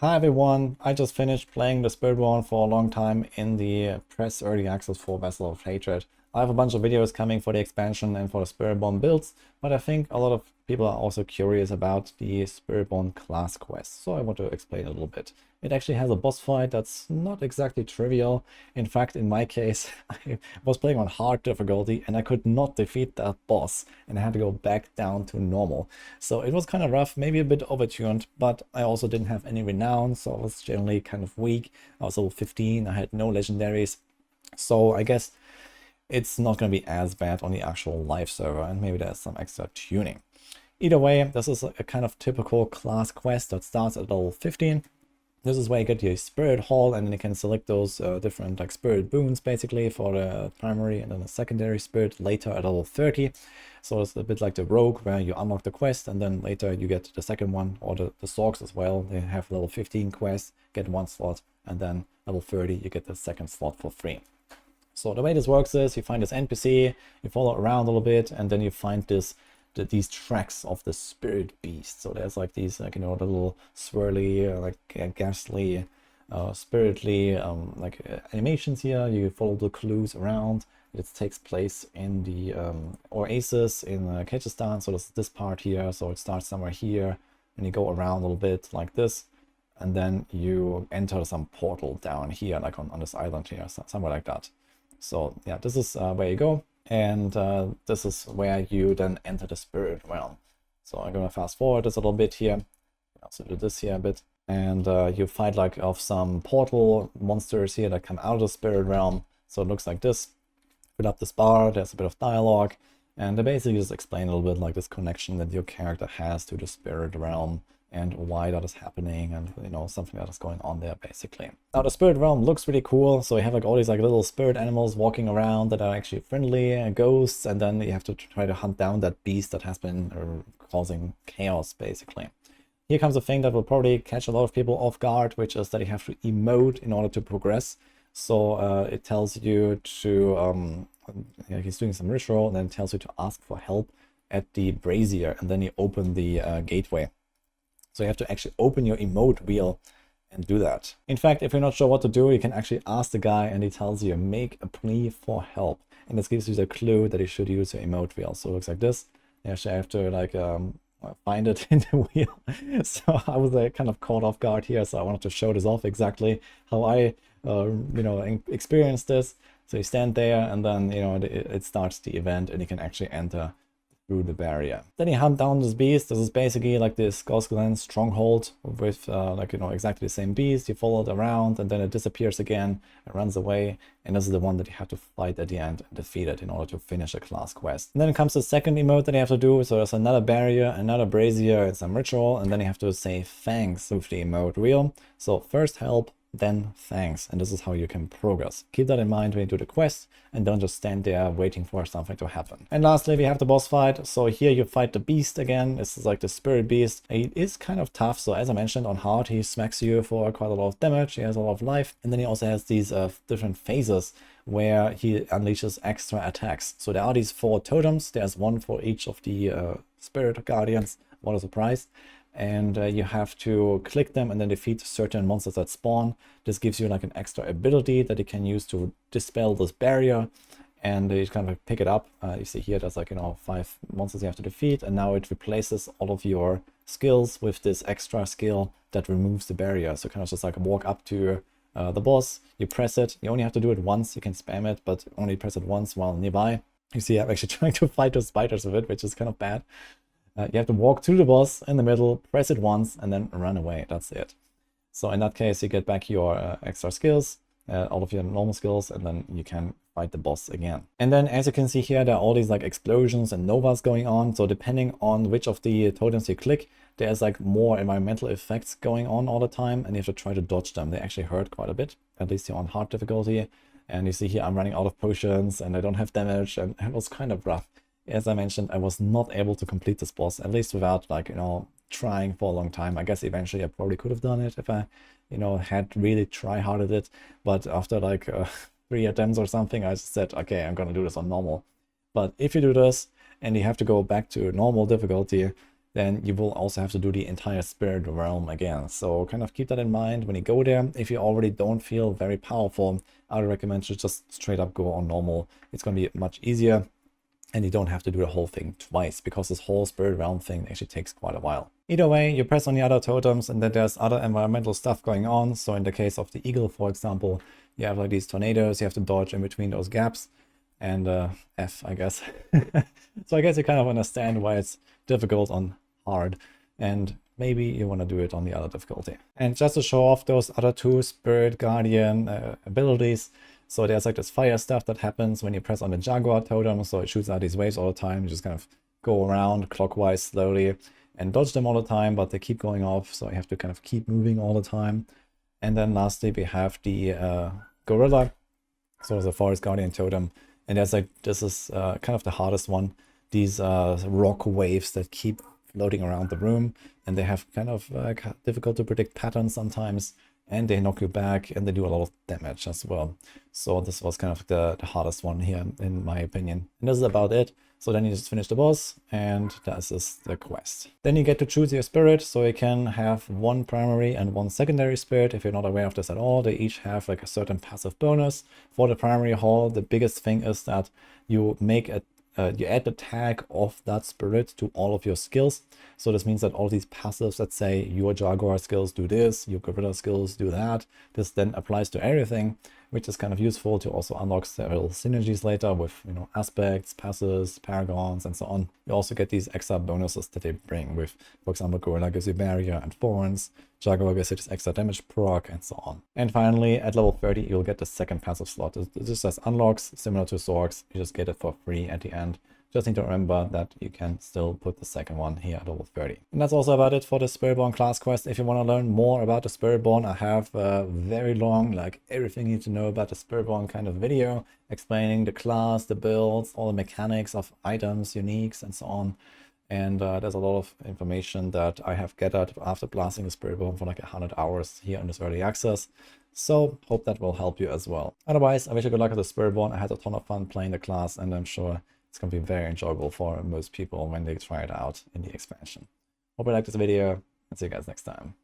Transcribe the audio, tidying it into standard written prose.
Hi everyone, I just finished playing the Spiritborn for a long time in the press early access for Vessel of Hatred. I have a bunch of videos coming for the expansion and for the Spiritborn builds, but I think a lot of people are also curious about the Spiritborn class quest, so I want to explain a little bit. It actually has a boss fight that's not exactly trivial. In fact, in my case, I was playing on hard difficulty and I could not defeat that boss and I had to go back down to normal. So it was kind of rough, maybe a bit overtuned, but I also didn't have any renown, so I was generally kind of weak. I was level 15, I had no legendaries, so I guess it's not going to be as bad on the actual live server, and maybe there's some extra tuning. Either way, this is a kind of typical class quest that starts at level 15. This is where you get your spirit hall, and then you can select those different like spirit boons basically for the primary and then the secondary spirit later at level 30. So it's a bit like the rogue where you unlock the quest and then later you get the second one, or the Sorks as well. They have level 15 quest, get one slot, and then level 30 you get the second slot for free. So the way this works is you find this NPC, you follow around a little bit, and then you find these tracks of the spirit beast. So there's like these, like, you know, the little swirly, ghastly, spiritly, animations here. You follow the clues around. It takes place in the oasis in Kyrgyzstan. So there's this part here. So it starts somewhere here, and you go around a little bit like this, and then you enter some portal down here, like on this island here, somewhere like that. So yeah, this is where you go. And this is where you then enter the spirit realm. So I'm gonna fast forward this a little bit here. Also do this here a bit, and you fight like of some portal monsters here that come out of the spirit realm. So it looks like this. Fill up this bar. There's a bit of dialogue, and they basically just explain a little bit like this connection that your character has to the spirit realm and why that is happening, and you know, something that is going on there basically. Now the spirit realm looks really cool. So you have like all these like little spirit animals walking around that are actually friendly, ghosts, and then you have to try to hunt down that beast that has been causing chaos basically. Here comes a thing that will probably catch a lot of people off guard, which is that you have to emote in order to progress. So it tells you to he's doing some ritual, and then it tells you to ask for help at the brazier, and then you open the gateway. So you have to actually open your emote wheel and do that. In fact, if you're not sure what to do, you can actually ask the guy, and he tells you make a plea for help. And this gives you the clue that you should use your emote wheel. So it looks like this. You actually have to like find it in the wheel. So I was kind of caught off guard here. So I wanted to show this off exactly how I experienced this. So you stand there, and then it starts the event, and you can actually enter through the barrier. Then you hunt down this beast. This is basically like this Gosglen stronghold with exactly the same beast. You follow it around, and then it disappears again and runs away, and this is the one that you have to fight at the end and defeat it in order to finish a class quest. And then comes the second emote that you have to do. So there's another barrier, another brazier, and some ritual, and then you have to say thanks with the emote wheel. So first help, then thanks, and this is how you can progress. Keep that in mind when you do the quest, and don't just stand there waiting for something to happen. And lastly, we have the boss fight. So here you fight the beast again. This is like the spirit beast. He is kind of tough. So as I mentioned, on hard he smacks you for quite a lot of damage. He has a lot of life, and then he also has these different phases where he unleashes extra attacks. So there are these 4 totems. There's one for each of the spirit guardians. What a surprise. And you have to click them and then defeat certain monsters that spawn. This gives you like an extra ability that you can use to dispel this barrier, and you kind of pick it up. You see here there's like 5 monsters you have to defeat, and now it replaces all of your skills with this extra skill that removes the barrier. So kind of just like walk up to the boss, you press it. You only have to do it once. You can spam it, but only press it once while nearby. You see I'm actually trying to fight those spiders with it, which is kind of bad. You have to walk to the boss in the middle, press it once, and then run away. That's it. So in that case, you get back your extra skills, all of your normal skills, and then you can fight the boss again. And then as you can see here, there are all these like explosions and novas going on. So depending on which of the totems you click, there's like more environmental effects going on all the time, and you have to try to dodge them. They actually hurt quite a bit, at least here on hard difficulty. And you see here I'm running out of potions, and I don't have damage, and it was kind of rough. As I mentioned, I was not able to complete this boss, at least without trying for a long time. I guess eventually I probably could have done it if I had really try hard at it, but after like 3 attempts or something, I just said, okay, I'm gonna do this on normal. But if you do this and you have to go back to normal difficulty, then you will also have to do the entire Spirit Realm again. So kind of keep that in mind when you go there. If you already don't feel very powerful, I would recommend you just straight up go on normal. It's going to be much easier, and you don't have to do the whole thing twice, because this whole Spirit Realm thing actually takes quite a while. Either way, you press on the other totems, and then there's other environmental stuff going on. So in the case of the eagle, for example, you have like these tornadoes, you have to dodge in between those gaps, and F, I guess. So I guess you kind of understand why it's difficult on hard, and maybe you want to do it on the other difficulty. And just to show off those other two Spirit Guardian abilities, so there's like this fire stuff that happens when you press on the Jaguar totem, so it shoots out these waves all the time. You just kind of go around clockwise slowly and dodge them all the time, but they keep going off, so you have to kind of keep moving all the time. And then lastly, we have the Gorilla, so the Forest Guardian totem, and there's like, this is kind of the hardest one, these rock waves that keep floating around the room, and they have kind of difficult to predict patterns sometimes, and they knock you back, and they do a lot of damage as well. So this was kind of the hardest one here, in my opinion. And this is about it. So then you just finish the boss, and this is the quest. Then you get to choose your spirit, so you can have one primary and one secondary spirit. If you're not aware of this at all, they each have like a certain passive bonus. For the primary hall, the biggest thing is that you make you add the tag of that spirit to all of your skills. So this means that all these passives, let's say your Jaguar skills do this, your Gorilla skills do that, this then applies to everything, which is kind of useful to also unlock several synergies later with, you know, aspects, passes, paragons, and so on. You also get these extra bonuses that they bring with, for example, Gorilla gives you barrier and thorns, Jaguar gives you this extra damage proc, and so on. And finally, at level 30, you'll get the second passive slot. This just unlocks, similar to Zorks. You just get it for free at the end. Just need to remember that you can still put the second one here at level 30. And that's also about it for the Spiritborn class quest. If you want to learn more about the Spiritborn, I have a very long, like everything you need to know about the Spiritborn kind of video, explaining the class, the builds, all the mechanics of items, uniques, and so on. And there's a lot of information that I have gathered after blasting the Spiritborn for like 100 hours here in this early access. So hope that will help you as well. Otherwise, I wish you good luck with the Spiritborn. I had a ton of fun playing the class, and I'm sure it's going to be very enjoyable for most people when they try it out in the expansion. Hope you liked this video, and see you guys next time.